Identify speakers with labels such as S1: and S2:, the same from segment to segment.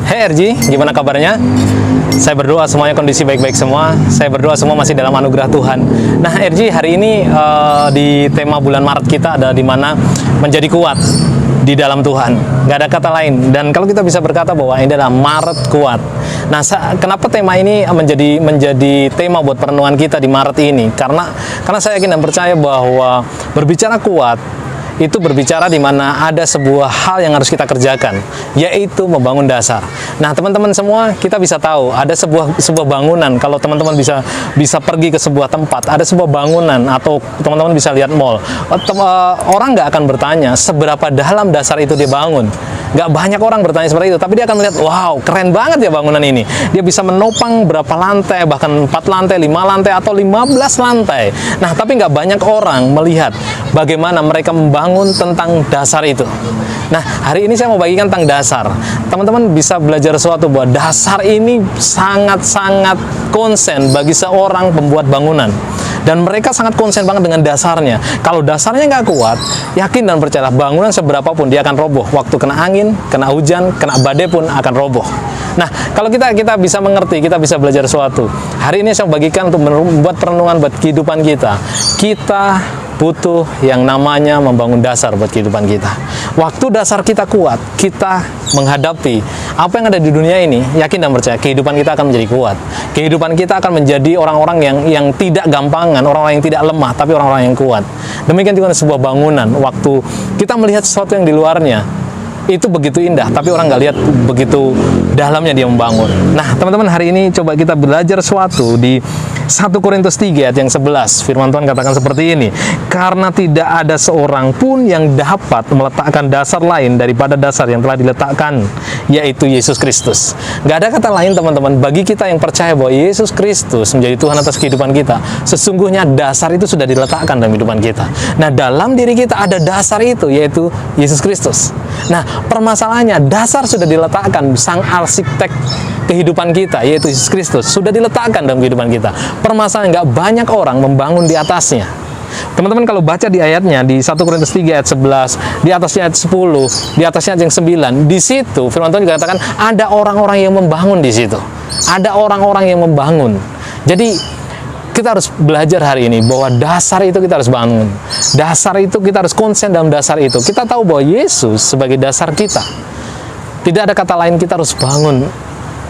S1: Hey RG, gimana kabarnya? Saya berdoa semuanya kondisi baik-baik semua. Saya berdoa semua masih dalam anugerah Tuhan. Nah RG, hari ini di tema bulan Maret kita ada di mana menjadi kuat di dalam Tuhan. Gak ada kata lain. Dan kalau kita bisa berkata bahwa ini adalah Maret kuat. Nah, kenapa tema ini menjadi tema buat perenungan kita di Maret ini? Karena saya yakin dan percaya bahwa berbicara kuat itu berbicara di mana ada sebuah hal yang harus kita kerjakan, yaitu membangun dasar. Nah, teman-teman semua, kita bisa tahu ada sebuah bangunan. Kalau teman-teman bisa pergi ke sebuah tempat, ada sebuah bangunan, atau teman-teman bisa lihat mall. Orang nggak akan bertanya seberapa dalam dasar itu dia bangun. Nggak banyak orang bertanya seperti itu, tapi dia akan melihat, wow, keren banget ya bangunan ini. Dia bisa menopang berapa lantai, bahkan 4 lantai, 5 lantai, atau 15 lantai. Nah, tapi nggak banyak orang melihat bagaimana mereka membangun tentang dasar itu. Nah, hari ini saya mau bagikan tentang dasar. Teman-teman bisa belajar sesuatu bahwa dasar ini sangat-sangat konsen bagi seorang pembuat bangunan. Dan mereka sangat konsen banget dengan dasarnya. Kalau dasarnya nggak kuat, yakin dan percayalah bangunan seberapapun dia akan roboh. Waktu kena angin, kena hujan, kena badai pun akan roboh. Nah, kalau kita bisa mengerti, kita bisa belajar sesuatu. Hari ini saya bagikan untuk membuat perenungan buat kehidupan kita. Kita butuh yang namanya membangun dasar buat kehidupan kita. Waktu dasar kita kuat, kita menghadapi apa yang ada di dunia ini, yakin dan percaya kehidupan kita akan menjadi kuat. Kehidupan kita akan menjadi orang-orang yang tidak gampangan, orang-orang yang tidak lemah, tapi orang-orang yang kuat. Demikian juga sebuah bangunan, waktu kita melihat sesuatu yang di luarnya, itu begitu indah, tapi orang nggak lihat begitu dalamnya dia membangun. Nah, teman-teman, hari ini coba kita belajar sesuatu di 1 Korintus 3 ayat yang 11. Firman Tuhan katakan seperti ini, karena tidak ada seorang pun yang dapat meletakkan dasar lain daripada dasar yang telah diletakkan, yaitu Yesus Kristus. Nggak ada kata lain, teman-teman, bagi kita yang percaya bahwa Yesus Kristus menjadi Tuhan atas kehidupan kita, sesungguhnya dasar itu sudah diletakkan dalam kehidupan kita. Nah, dalam diri kita ada dasar itu, yaitu Yesus Kristus. Nah, permasalahannya, dasar sudah diletakkan, sang arsitek kehidupan kita, yaitu Yesus Kristus, sudah diletakkan dalam kehidupan kita. Permasalahan nggak banyak orang membangun di atasnya. Teman-teman kalau baca di ayatnya, di 1 Korintus 3 ayat 11, di atasnya ayat 10, di atasnya ayat yang 9, di situ firman Tuhan dikatakan ada orang-orang yang membangun di situ. Ada orang-orang yang membangun. Jadi kita harus belajar hari ini bahwa dasar itu kita harus bangun. Dasar itu kita harus konsen dalam dasar itu. Kita tahu bahwa Yesus sebagai dasar kita. Tidak ada kata lain, kita harus bangun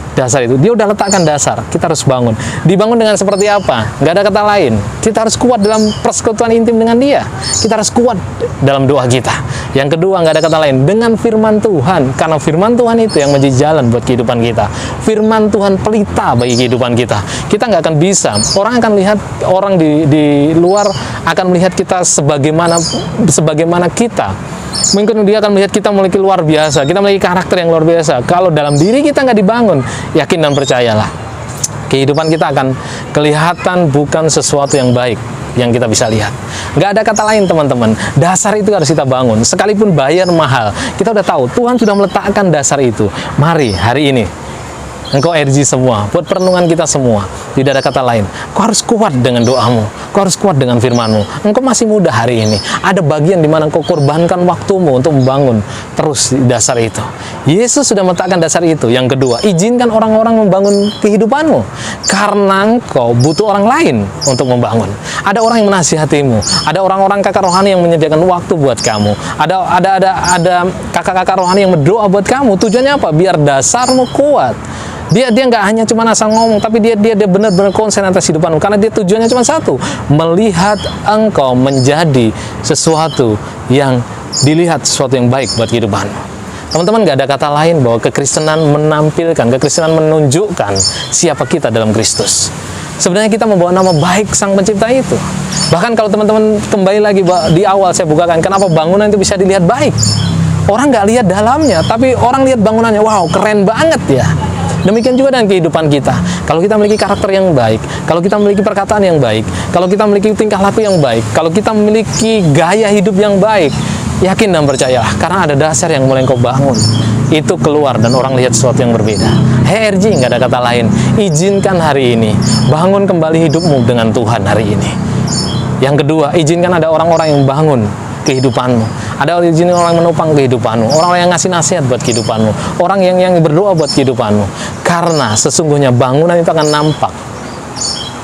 S1: dasar itu. Dia udah letakkan dasar, kita harus bangun. Dibangun dengan seperti apa? Nggak ada kata lain. Kita harus kuat dalam persekutuan intim dengan dia. Kita harus kuat dalam doa kita. Yang kedua, nggak ada kata lain, dengan firman Tuhan. Karena firman Tuhan itu yang menjadi jalan buat kehidupan kita. Firman Tuhan pelita bagi kehidupan kita. Kita nggak akan bisa. Orang akan lihat, orang di luar akan melihat kita sebagaimana kita. Mungkin dia akan melihat kita memiliki luar biasa, kita memiliki karakter yang luar biasa. Kalau dalam diri kita nggak dibangun, yakin dan percayalah, kehidupan kita akan kelihatan bukan sesuatu yang baik yang kita bisa lihat. Nggak ada kata lain, teman-teman. Dasar itu harus kita bangun. Sekalipun bayar mahal, kita udah tahu Tuhan sudah meletakkan dasar itu. Mari hari ini, engkau RG semua, buat perenungan kita semua, tidak ada kata lain. Kau harus kuat dengan doamu, kau harus kuat dengan firmanmu. Engkau masih muda hari ini. Ada bagian di mana engkau korbankan waktumu untuk membangun terus di dasar itu. Yesus sudah meletakkan dasar itu. Yang kedua, izinkan orang-orang membangun kehidupanmu, karena engkau butuh orang lain untuk membangun. Ada orang yang menasihatimu, ada orang-orang kakak rohani yang menyediakan waktu buat kamu. Ada kakak-kakak rohani yang berdoa buat kamu. Tujuannya apa? Biar dasarmu kuat. Dia nggak hanya cuma asal ngomong, tapi dia benar-benar konsen atas hidupanmu, karena dia tujuannya cuma satu, melihat engkau menjadi sesuatu yang dilihat, sesuatu yang baik buat kehidupanmu. Teman-teman, nggak ada kata lain bahwa kekristenan kekristenan menunjukkan siapa kita dalam Kristus. Sebenarnya kita membawa nama baik Sang Pencipta itu. Bahkan kalau teman-teman kembali lagi di awal saya bukakan, kenapa bangunan itu bisa dilihat baik? Orang nggak lihat dalamnya, tapi orang lihat bangunannya, wow, keren banget ya. Demikian juga dengan kehidupan kita. Kalau kita memiliki karakter yang baik, kalau kita memiliki perkataan yang baik, kalau kita memiliki tingkah laku yang baik, kalau kita memiliki gaya hidup yang baik, yakin dan percayalah, karena ada dasar yang mulai kau bangun, itu keluar dan orang lihat sesuatu yang berbeda. Hey RG, nggak ada kata lain, izinkan hari ini bangun kembali hidupmu dengan Tuhan hari ini. Yang kedua, izinkan ada orang-orang yang bangun kehidupanmu. Ada izin orang menopang kehidupanmu, orang yang ngasih nasihat buat kehidupanmu, orang yang berdoa buat kehidupanmu. Karena sesungguhnya bangunan itu akan nampak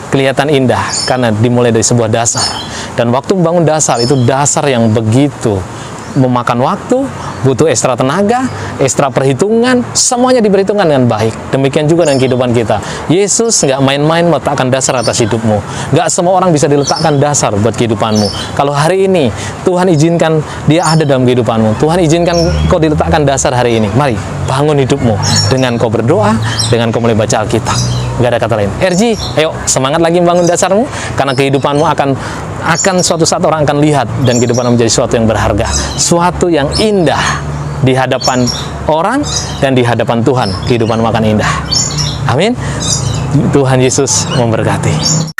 S1: kelihatan indah karena dimulai dari sebuah dasar. Dan waktu membangun dasar itu dasar yang begitu memakan waktu, butuh ekstra tenaga, ekstra perhitungan, semuanya diperhitungkan dengan baik. Demikian juga dengan kehidupan kita. Yesus nggak main-main meletakkan dasar atas hidupmu. Nggak semua orang bisa diletakkan dasar buat kehidupanmu. Kalau hari ini Tuhan izinkan dia ada dalam kehidupanmu, Tuhan izinkan kau diletakkan dasar hari ini, mari bangun hidupmu dengan kau berdoa, dengan kau mulai baca Alkitab. Nggak ada kata lain. RG, ayo semangat lagi membangun dasarmu, karena kehidupanmu akan suatu saat orang akan lihat, dan kehidupanmu menjadi sesuatu yang berharga, suatu yang indah di hadapan orang dan di hadapan Tuhan. Kehidupanmu akan indah. Amin. Tuhan Yesus memberkati.